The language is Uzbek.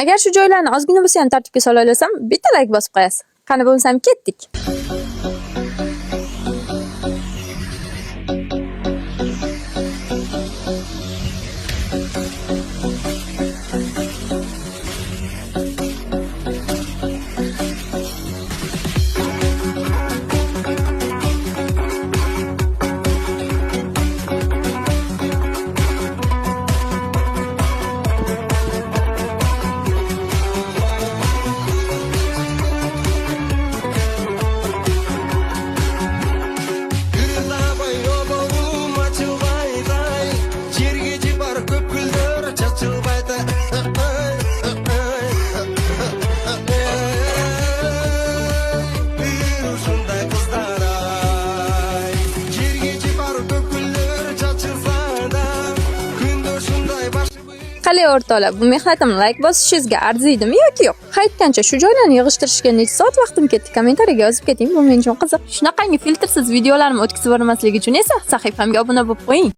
Agar shu joylarni ozgina bo'lsa ham tartibga sola olasam, bitta like bosib qo'yasiz. Qani bo'lsam ketdik. Qalay o'rtoqlar, bu mehnatim like bosishingizga arziydimi yoki yo'q? Qaytgancha shu joylarni yig'ishtirishga necha soat vaqtim ketdi? Kommentariyaga yozib keting, bu men uchun qiziq. Shunaqangi filtrsiz videolarimni o'tkazib yubormaslik uchun esa sahifamga obuna bo'lib qo'ying.